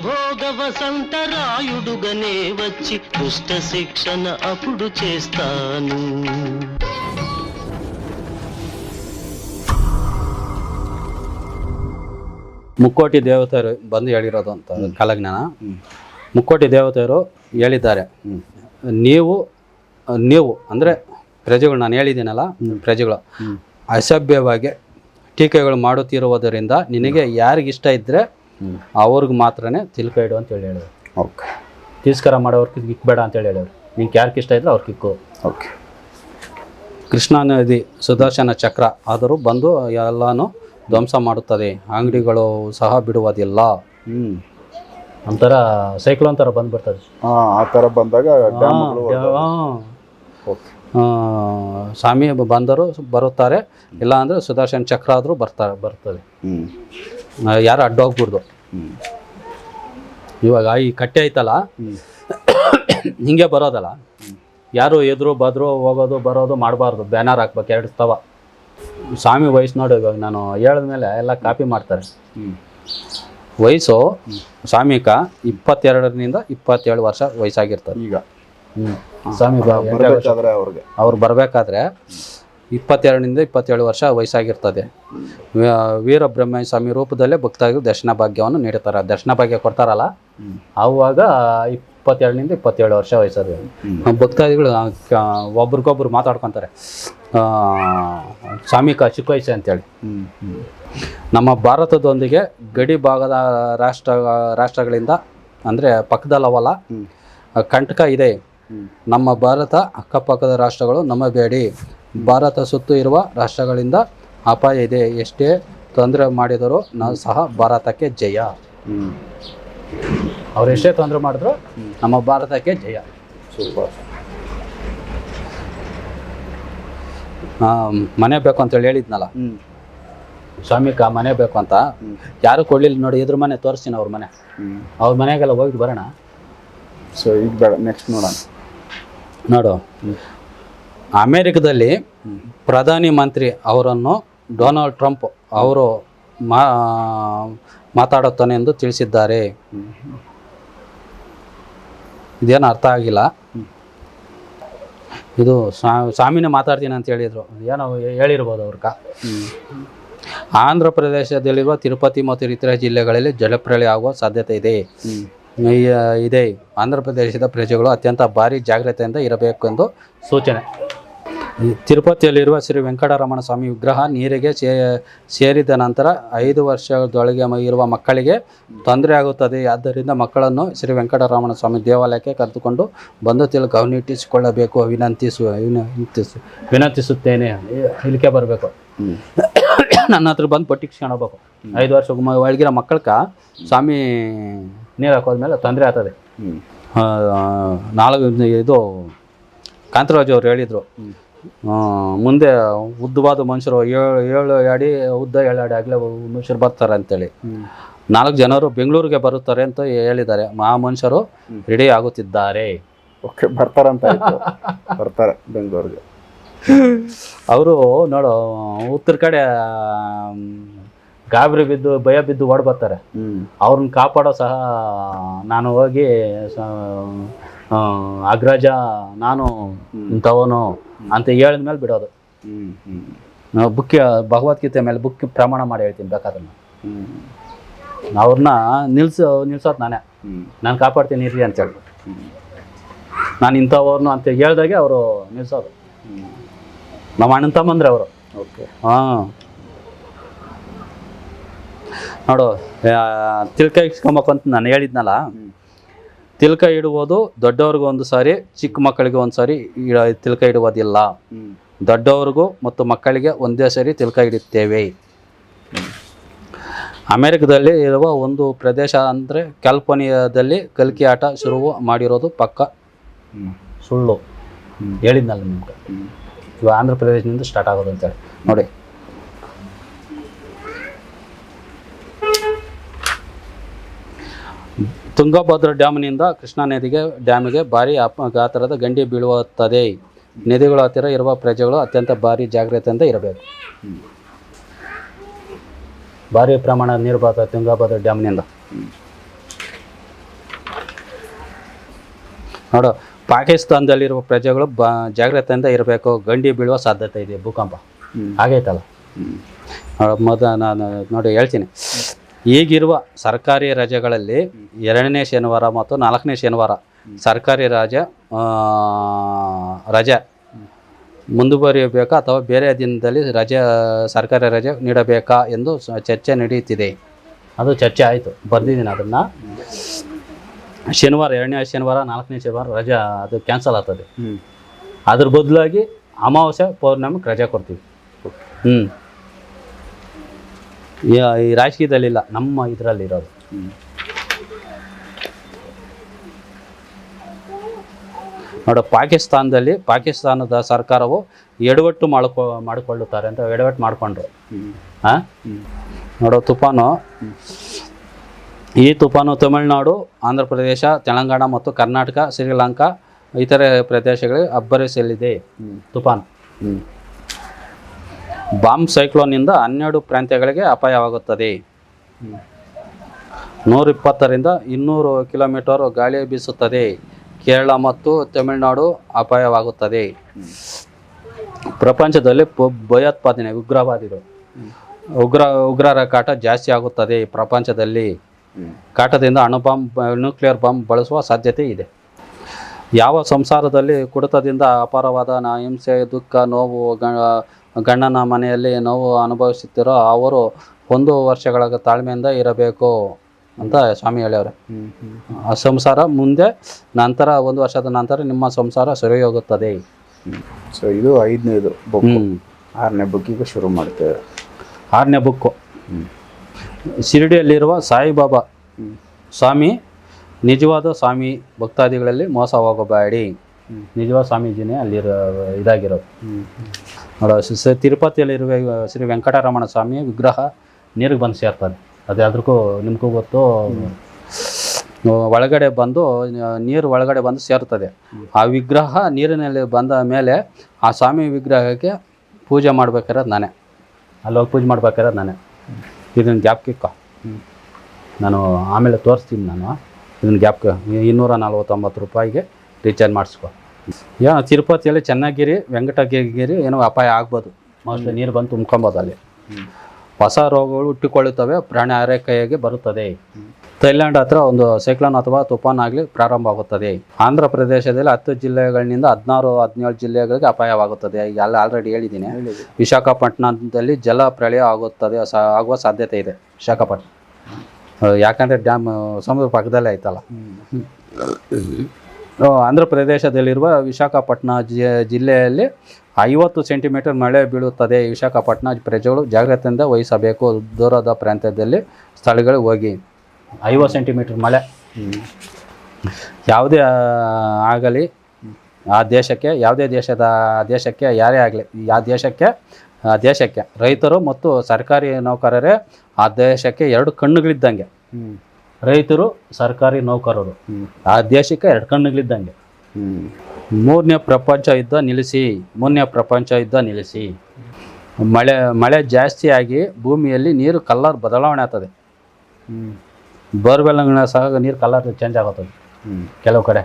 భోగ వసంతరాయుడుగనే వచ్చి దుష్ట శిక్షణ అప్పుడు చేస్తాను. ಮುಕ್ಕೋಟಿ ದೇವತೆಯರು ಬಂದು ಹೇಳಿರೋದು ಅಂತ ಕಾಲಜ್ಞಾನ. ಮುಕ್ಕೋಟಿ ದೇವತೆಯರು ಹೇಳಿದ್ದಾರೆ, ನೀವು ಅಂದರೆ ಪ್ರಜೆಗಳು, ನಾನು ಹೇಳಿದ್ದೀನಲ್ಲ ಪ್ರಜೆಗಳು ಅಸಭ್ಯವಾಗಿ ಟೀಕೆಗಳು ಮಾಡುತ್ತಿರುವುದರಿಂದ ನಿನಗೆ ಯಾರಿಗಿಷ್ಟ ಇದ್ದರೆ ಅವ್ರಿಗೆ ಮಾತ್ರನೇ ತಿಲ್ಕ ಇಡು ಅಂತೇಳಿ ಹೇಳಿದ್ರು. ಓಕೆ. ತಿರಸ್ಕಾರ ಮಾಡೋರ್ಗೆ ಕಿಕ್ಬೇಡ ಅಂತೇಳಿ ಹೇಳಿದ್ರು. ನಿಂಗೆ ಯಾರಿಗೆ ಇಷ್ಟ ಇದ್ರೆ ಅವ್ರು ಕಿಕ್ಕು. ಓಕೆ. ಕೃಷ್ಣಾ ನದಿ ಸುದರ್ಶನ ಚಕ್ರ ಆದರೂ ಬಂದು ಎಲ್ಲನೂ ಧ್ವಂಸ ಮಾಡುತ್ತದೆ, ಅಂಗಡಿಗಳು ಸಹ ಬಿಡುವುದಿಲ್ಲ. ಒಂಥರ ಸೈಕ್ಲೋನ್ ಥರ ಬಂದ್ಬಿಡ್ತದೆ. ಆ ಥರ ಬಂದಾಗ ಸ್ವಾಮಿ ಬಂದರು ಬರುತ್ತಾರೆ, ಇಲ್ಲ ಅಂದರೆ ಸುದರ್ಶನ ಚಕ್ರ ಆದರೂ ಬರ್ತದೆ. ಯಾರು ಅಡ್ಡೋಗ್ಬಿಡ್ದು. ಇವಾಗ ಈ ಕಟ್ಟೆ ಐತಲ್ಲ ಹಿಂಗೆ ಬರೋದಲ್ಲ, ಯಾರು ಎದುರು ಬದ್ರು ಹೋಗೋದು ಬರೋದು ಮಾಡಬಾರ್ದು. ಬ್ಯಾನರ್ ಹಾಕ್ಬೇಕು 2 ಸ್ತವ. ಸ್ವಾಮಿ ವಯಸ್ಸು ನೋಡಿ, ಇವಾಗ ನಾನು ಹೇಳಿದ್ಮೇಲೆ ಎಲ್ಲ ಕಾಪಿ ಮಾಡ್ತಾರೆ. ವಯಸ್ಸು ಸ್ವಾಮಿಕ 22ರಿಂದ 27 ವರ್ಷ ವಯಸ್ಸಾಗಿರ್ತದೆ ಈಗ. ಸ್ವಾಮಿ ಅವ್ರು ಬರಬೇಕಾದ್ರೆ 22ರಿಂದ 27 ವರ್ಷ ವಯಸ್ಸಾಗಿರ್ತದೆ. ವೀರಬ್ರಹ್ಮಣ್ಯ ಸ್ವಾಮಿ ರೂಪದಲ್ಲೇ ಭಕ್ತಾದಿಗಳು ದರ್ಶನ ಭಾಗ್ಯವನ್ನು ನೀಡುತ್ತಾರೆ. ದರ್ಶನ ಭಾಗ್ಯ ಕೊಡ್ತಾರಲ್ಲ, ಆವಾಗ 22ರಿಂದ 27 ವರ್ಷ ವಯಸ್ಸದು. ಭಕ್ತಾದಿಗಳು ಒಬ್ರಿಗೊಬ್ರು ಮಾತಾಡ್ಕೊತಾರೆ, ಸ್ವಾಮಿಕ ಚಿಕ್ಕ ವಯಸ್ಸು ಅಂತೇಳಿ. ನಮ್ಮ ಭಾರತದೊಂದಿಗೆ ಗಡಿ ಭಾಗದ ರಾಷ್ಟ್ರಗಳಿಂದ ಅಂದರೆ ಪಕ್ಕದಲ್ಲವಲ್ಲ ಕಂಟಕ ಇದೆ. ನಮ್ಮ ಭಾರತ ಅಕ್ಕಪಕ್ಕದ ರಾಷ್ಟ್ರಗಳು ನಂಬಬೇಡಿ. ಭಾರತ ಸುತ್ತು ಇರುವ ರಾಷ್ಟ್ರಗಳಿಂದ ಅಪಾಯ ಇದೆ. ಎಷ್ಟೇ ತೊಂದರೆ ಮಾಡಿದರೂ ನಾವು ಸಹ ಭಾರತಕ್ಕೆ ಜಯ. ಅವ್ರು ಎಷ್ಟೇ ತೊಂದರೆ ಮಾಡಿದ್ರು ನಮ್ಮ ಭಾರತಕ್ಕೆ ಜಯ. ಸೂಪರ್. ಮನೆ ಬೇಕು ಅಂತೇಳಿ ಹೇಳಿದ್ನಲ್ಲ, ಸ್ವಾಮಿಕ ಮನೆ ಬೇಕು ಅಂತ ಯಾರು ಕೊಡ್ಲಿಲ್ಲ ನೋಡಿ. ಇದ್ರ ಮನೆ ತೋರಿಸ್ತೀನಿ, ಅವ್ರ ಮನೆ. ಅವ್ರ ಮನೆಗೆಲ್ಲ ಹೋಗಿ ಬರೋಣ. ಸೊ ಈಗ ಬೇಡ, ನೆಕ್ಸ್ಟ್ ನೋಡೋಣ. ನೋಡು, ಅಮೇರಿಕದಲ್ಲಿ ಪ್ರಧಾನಿ ಮಂತ್ರಿ ಅವರನ್ನು ಡೊನಾಲ್ಡ್ ಟ್ರಂಪ್ ಅವರು ಮಾತಾಡುತ್ತಾನೆ ಎಂದು ತಿಳಿಸಿದ್ದಾರೆ. ಇದೇನು ಅರ್ಥ ಆಗಿಲ್ಲ. ಇದು ಸ್ವಾಮಿನೇ ಮಾತಾಡ್ತೀನಿ ಅಂತ ಹೇಳಿದರು. ಏನೋ ಹೇಳಿರ್ಬೋದು ಅವ್ರಕ. ಆಂಧ್ರ ಪ್ರದೇಶದಲ್ಲಿರುವ ತಿರುಪತಿ ಮತ್ತು ಇತರ ಜಿಲ್ಲೆಗಳಲ್ಲಿ ಜಲಪ್ರಳಯ ಆಗುವ ಸಾಧ್ಯತೆ ಇದೆ. ಆಂಧ್ರ ಪ್ರದೇಶದ ಪ್ರಜೆಗಳು ಅತ್ಯಂತ ಭಾರಿ ಜಾಗ್ರತೆಯಿಂದ ಇರಬೇಕೆಂದು ಸೂಚನೆ. ತಿರುಪತಿಯಲ್ಲಿರುವ ಶ್ರೀ ವೆಂಕಟರಮಣ ಸ್ವಾಮಿ ವಿಗ್ರಹ ನೀರಿಗೆ ಸೇರಿದ ನಂತರ 5 ವರ್ಷದೊಳಗೆ ಇರುವ ಮಕ್ಕಳಿಗೆ ತೊಂದರೆ ಆಗುತ್ತದೆ. ಆದ್ದರಿಂದ ಮಕ್ಕಳನ್ನು ಶ್ರೀ ವೆಂಕಟರಮಣ ಸ್ವಾಮಿ ದೇವಾಲಯಕ್ಕೆ ಕರೆದುಕೊಂಡು ಬಂದು ತಿಲಕವನ್ನು ಇಟ್ಟಿಸಿಕೊಳ್ಳಬೇಕು ವಿನಂತಿಸುತ್ತೇನೆ. ಇಲ್ಲಿಗೆ ಬರಬೇಕು, ನನ್ನ ಹತ್ರ ಬಂದು ಪಟ್ಟಿಸ್ಕೊಳ್ಬೇಕು. 5 ವರ್ಷ ಒಳಗಿರೋ ಮಕ್ಕಳಕ ಸ್ವಾಮಿ ನೀರು ಹಾಕೋದ್ಮೇಲೆ ತೊಂದರೆ ಆಗ್ತದೆ. 4 ಇದು ಕಾಂತರಾಜು ಅವ್ರು ಹೇಳಿದರು, ಮುಂದೆ ಉದ್ದವಾದ ಮನುಷ್ಯರು 7 ಅಡಿ ಉದ್ದ 7 ಅಡಿ ಆಗಲೇ ಮನುಷ್ಯರು ಬರ್ತಾರೆ ಅಂತೇಳಿ 4 ಜನರು ಬೆಂಗಳೂರಿಗೆ ಬರುತ್ತಾರೆ ಅಂತ ಹೇಳಿದ್ದಾರೆ. ಆ ಮನುಷ್ಯರು ರೆಡಿ ಆಗುತ್ತಿದ್ದಾರೆ. ಓಕೆ, ಬರ್ತಾರಂತ ಬರ್ತಾರೆ ಬೆಂಗಳೂರಿಗೆ. ಅವರು ನೋಡು, ಉತ್ತರ ಕಡೆ ಗಾಬರಿ ಬಿದ್ದು ಭಯ ಬಿದ್ದು ಓಡ್ ಬರ್ತಾರೆ. ಅವ್ರನ್ನ ಕಾಪಾಡೋ ಸಹ ನಾನು ಹೋಗಿ ಅಗ್ರಜ ನಾನು ಇಂಥವನು ಅಂತ ಹೇಳಿದ್ಮೇಲೆ ಬಿಡೋದು. ಬುಕ್ಕಿ ಭಗವದ್ಗೀತೆ ಮೇಲೆ ಬುಕ್ಕಿ ಪ್ರಮಾಣ ಮಾಡಿ ಹೇಳ್ತೀನಿ ಬೇಕಾದ್ರೆ. ಅವ್ರನ್ನ ನಿಲ್ಸೋದು ನಾನೇ, ನಾನು ಕಾಪಾಡ್ತೀನಿ ಇರ್ರಿ ಅಂತೇಳಿ. ನಾನು ಇಂಥವ್ರನ್ನು ಅಂತ ಹೇಳ್ದಾಗೆ ಅವರು ನಿಲ್ಸೋದು. ನಮ್ಮ ಅಣ್ಣನ ತಮ್ಮಂದ್ರೆ ಅವರು. ಓಕೆ. ನೋಡು, ತಿಲ್ಕ ಇಟ್ಕೊಬೇಕು ಅಂತ ನಾನು ಹೇಳಿದ್ನಲ್ಲ, ತಿಲ್ಕ ಇಡುವುದು ದೊಡ್ಡವ್ರಿಗೂ ಒಂದು ಸಾರಿ, ಚಿಕ್ಕ ಮಕ್ಕಳಿಗೆ ಒಂದು ಸಾರಿ ತಿಲ್ಕ ಇಡುವುದಿಲ್ಲ. ದೊಡ್ಡವ್ರಿಗೂ ಮತ್ತು ಮಕ್ಕಳಿಗೆ ಒಂದೇ ಸಾರಿ ತಿಲ್ಕ ಇಡುತ್ತೇವೆ. ಅಮೆರಿಕದಲ್ಲಿ ಇರುವ ಒಂದು ಪ್ರದೇಶ ಅಂದರೆ ಕ್ಯಾಲಿಫೋರ್ನಿಯಾದಲ್ಲಿ ಕಲ್ಕಿ ಆಟ ಶುರು ಮಾಡಿರೋದು ಪಕ್ಕ ಸುಳ್ಳು. ಹೇಳಿದ್ನಲ್ಲ ನಿಮ್ಗೆ, ಇವಾಗ ಆಂಧ್ರ ಪ್ರದೇಶದಿಂದ ಸ್ಟಾರ್ಟ್ ಆಗೋದು ಅಂತೇಳಿ. ನೋಡಿ, ತುಂಗಭದ್ರಾ ಡ್ಯಾಮ್ನಿಂದ ಕೃಷ್ಣಾ ಡ್ಯಾಮಿಗೆ ಭಾರಿ ಗಾತ್ರದ ಗಂಡಿ ಬೀಳುತ್ತದೆ. ನದಿಗಳ ಹತ್ತಿರ ಇರುವ ಪ್ರಜೆಗಳು ಅತ್ಯಂತ ಭಾರಿ ಜಾಗ್ರತೆಯಿಂದ ಇರಬೇಕು. ಭಾರಿ ಪ್ರಮಾಣದ ನೀರು ಬರ್ತದೆ ತುಂಗಭದ್ರಾ ಡ್ಯಾಮ್ನಿಂದ. ನೋಡು, ಪಾಕಿಸ್ತಾನದಲ್ಲಿರುವ ಪ್ರಜೆಗಳು ಜಾಗ್ರತೆಯಿಂದ ಇರಬೇಕು, ಗಂಡಿ ಬೀಳುವ ಸಾಧ್ಯತೆ ಇದೆ, ಭೂಕಂಪ ಆಗೈತಲ್ಲ. ನಾನು ನೋಡಿ ಹೇಳ್ತೀನಿ, ಈಗಿರುವ ಸರ್ಕಾರಿ ರಜೆಗಳಲ್ಲಿ 2ನೇ ಶನಿವಾರ ಮತ್ತು 4ನೇ ಶನಿವಾರ ಸರ್ಕಾರಿ ರಜೆ ಮುಂದುವರಿಯಬೇಕಾ ಅಥವಾ ಬೇರೆ ದಿನದಲ್ಲಿ ಸರ್ಕಾರಿ ರಜೆ ನೀಡಬೇಕಾ ಎಂದು ಚರ್ಚೆ ನಡೆಯುತ್ತಿದೆ. ಅದು ಚರ್ಚೆ ಆಯಿತು, ಬರ್ದಿದ್ದೀನಿ ಅದನ್ನು. ಶನಿವಾರ 2ನೇ ಶನಿವಾರ 4ನೇ ಶನಿವಾರ ರಜೆ ಅದು ಕ್ಯಾನ್ಸಲ್ ಆಗ್ತದೆ. ಅದ್ರ ಬದಲಾಗಿ ಅಮಾವಾಸ್ಯೆ ಪೌರ್ಣಮಿಗೆ ರಜೆ ಕೊಡ್ತೀವಿ. ಈ ರಾಜಕೀಯದಲ್ಲಿಲ್ಲ, ನಮ್ಮ ಇದರಲ್ಲಿರೋದು. ನೋಡು, ಪಾಕಿಸ್ತಾನದ ಸರ್ಕಾರವು ಎಡವಟ್ಟು ಮಾಡಿಕೊಳ್ಳುತ್ತಾರೆ ಅಂತ ಎಡವಟ್ಟು ಮಾಡಿಕೊಂಡ್ರು. ನೋಡು, ಈ ತುಫಾನು ತಮಿಳುನಾಡು, ಆಂಧ್ರ ಪ್ರದೇಶ, ತೆಲಂಗಾಣ ಮತ್ತು ಕರ್ನಾಟಕ, ಶ್ರೀಲಂಕಾ ಇತರೆ ಪ್ರದೇಶಗಳಿಗೆ ಅಬ್ಬರಿಸಲಿದೆ. ತುಫಾನ್ ಬಾಂಬ್ ಸೈಕ್ಲೋನ್ನಿಂದ 12 ಪ್ರಾಂತ್ಯಗಳಿಗೆ ಅಪಾಯವಾಗುತ್ತದೆ. 120ರಿಂದ 200 ಕಿಲೋಮೀಟರ್ ಗಾಳಿ ಬೀಸುತ್ತದೆ. ಕೇರಳ ಮತ್ತು ತಮಿಳುನಾಡು ಅಪಾಯವಾಗುತ್ತದೆ. ಪ್ರಪಂಚದಲ್ಲಿ ಭಯೋತ್ಪಾದನೆ, ಉಗ್ರರ ಕಾಟ ಜಾಸ್ತಿ ಆಗುತ್ತದೆ. ಪ್ರಪಂಚದಲ್ಲಿ ಕಾಟದಿಂದ ನ್ಯೂಕ್ಲಿಯರ್ ಬಾಂಬ್ ಬಳಸುವ ಸಾಧ್ಯತೆ ಇದೆ. ಯಾವ ಸಂಸಾರದಲ್ಲಿ ಕುಡಿತದಿಂದ ಅಪಾರವಾದ ಹಿಂಸೆ, ದುಃಖ, ನೋವು, ಗಂಡನ ಮನೆಯಲ್ಲಿ ನೋವು ಅನುಭವಿಸುತ್ತಿರೋ ಅವರು 1 ವರ್ಷಗಳ ತಾಳ್ಮೆಯಿಂದ ಇರಬೇಕು ಅಂತ ಸ್ವಾಮಿ ಹೇಳ್ಯವ್ರೆ. ಆ ಸಂಸಾರ ಮುಂದೆ ನಂತರ 1 ವರ್ಷದ ನಂತರ ನಿಮ್ಮ ಸಂಸಾರ ಸರಿ ಹೋಗುತ್ತದೆ. ಸೊ ಇದು 5ನೇದು ಬುಕ್. 6ನೇ ಬುಕ್ಕಿಗೆ ಶುರು ಮಾಡ್ತೇವೆ. 6ನೇ ಬುಕ್ಕು ಶಿರಡಿಯಲ್ಲಿರುವ ಸಾಯಿಬಾಬಾ ಸ್ವಾಮಿ, ನಿಜವಾದ ಸ್ವಾಮಿ ಭಕ್ತಾದಿಗಳಲ್ಲಿ ಮೋಸ ಹೋಗಬೇಡಿ. ನಿಜವಾದ ಸ್ವಾಮೀಜಿನೇ ಇದಾಗಿರೋದು. ನೋಡೋ, ತಿರುಪತಿಯಲ್ಲಿರುವ ಶ್ರೀ ವೆಂಕಟರಮಣ ಸ್ವಾಮಿ ವಿಗ್ರಹ ನೀರಿಗೆ ಬಂದು ಸೇರ್ತದೆ. ಅದ್ಯಾವ್ದಕ್ಕೂ ನಿಮಗೂ ಗೊತ್ತು, ಒಳಗಡೆ ಬಂದು ನೀರು ಒಳಗಡೆ ಬಂದು ಸೇರ್ತದೆ. ಆ ವಿಗ್ರಹ ನೀರಿನಲ್ಲಿ ಬಂದ ಮೇಲೆ ಆ ಸ್ವಾಮಿ ವಿಗ್ರಹಕ್ಕೆ ಪೂಜೆ ಮಾಡ್ಬೇಕಾರೋದು ನಾನೇ, ಅಲ್ಲೋಗಿ ಪೂಜೆ ಮಾಡ್ಬೇಕಾರೋದು ನಾನೇ. ಇದನ್ನು ಗ್ಯಾಪ್ಕಿಕ್ಕ ನಾನು ಆಮೇಲೆ ತೋರಿಸ್ತೀನಿ. ನಾನು ಇದನ್ನು ಗ್ಯಾಪ್ಗೆ 249 ರೂಪಾಯಿಗೆ ರೀಚಾರ್ಜ್ ಮಾಡಿಸ್ಕೊ. ಏನೋ ತಿರುಪತಿಯಲ್ಲಿ ಚೆನ್ನಗಿರಿ, ವೆಂಕಟಗಿರಿ ಏನೋ ಅಪಾಯ ಆಗ್ಬೋದು. ಮೋಸ್ಟ್ಲಿ ನೀರು ಬಂದು ತುಂಬ್ಕೊಬೋದು. ಅಲ್ಲಿ ಹೊಸ ರೋಗಗಳು ಹುಟ್ಟಿಕೊಳ್ಳುತ್ತವೆ, ಪ್ರಾಣಿ ಆರೈಕೆಗೆ ಬರುತ್ತದೆ. ಥೈಲ್ಯಾಂಡ್ ಹತ್ರ ಒಂದು ಸೈಕ್ಲೋನ್ ಅಥವಾ ತುಫಾನ್ ಆಗಲಿ ಪ್ರಾರಂಭ ಆಗುತ್ತದೆ. ಆಂಧ್ರ ಪ್ರದೇಶದಲ್ಲಿ 10 ಜಿಲ್ಲೆಗಳಿಂದ 16-17 ಜಿಲ್ಲೆಗಳಿಗೆ ಅಪಾಯವಾಗುತ್ತದೆ. ಈಗ ಆಲ್ರೆಡಿ ಹೇಳಿದ್ದೀನಿ. ವಿಶಾಖಪಟ್ಟಣದಲ್ಲಿ ಜಲ ಪ್ರಳಯ ಆಗುವ ಸಾಧ್ಯತೆ ಇದೆ. ವಿಶಾಖಪಟ್ಟಣ ಯಾಕಂದರೆ ಡ್ಯಾಮ್ ಸಮುದ್ರ ಪಕ್ಕದಲ್ಲೇ ಆಯ್ತಲ್ಲ. ಆಂಧ್ರ ಪ್ರದೇಶದಲ್ಲಿರುವ ವಿಶಾಖಪಟ್ಟಣ ಜಿಲ್ಲೆಯಲ್ಲಿ 50 ಸೆಂಟಿಮೀಟರ್ ಮಳೆ ಬೀಳುತ್ತದೆ. ವಿಶಾಖಪಟ್ಟಣ ಪ್ರಜೆಗಳು ಜಾಗ್ರತೆಯಿಂದ ವಹಿಸಬೇಕು. ದೂರದ ಪ್ರಾಂತ್ಯದಲ್ಲಿ ಸ್ಥಳಗಳಿಗೆ ಹೋಗಿ. 50 ಸೆಂಟಿಮೀಟರ್ ಮಳೆ ಯಾವುದೇ ಆಗಲಿ ಆ ದೇಶಕ್ಕೆ, ಯಾವುದೇ ದೇಶಕ್ಕೆ ಯಾರೇ ಆಗಲಿ, ಆ ದೇಶಕ್ಕೆ ರೈತರು ಮತ್ತು ಸರ್ಕಾರಿ ನೌಕರರೇ ಆ ದೇಶಕ್ಕೆ 2 ಕಣ್ಣುಗಳಿದ್ದಂಗೆ. ರೈತರು, ಸರ್ಕಾರಿ ನೌಕರರು ಆ ದೇಶಕ್ಕೆ 2 ಕಣ್ಣುಗಳಿದ್ದಂಗೆ. 3ನೇ ಪ್ರಪಂಚ ಯುದ್ಧ ನಿಲ್ಲಿಸಿ. ಮಳೆ ಜಾಸ್ತಿಯಾಗಿ ಭೂಮಿಯಲ್ಲಿ ನೀರು ಕಲರ್ ಬದಲಾವಣೆ ಆಗ್ತದೆ. ಬೋರ್ವೆಲ್ಗಳ ಸಹ ನೀರು ಕಲರ್ ಚೇಂಜ್ ಆಗುತ್ತದೆ ಕೆಲವು ಕಡೆ.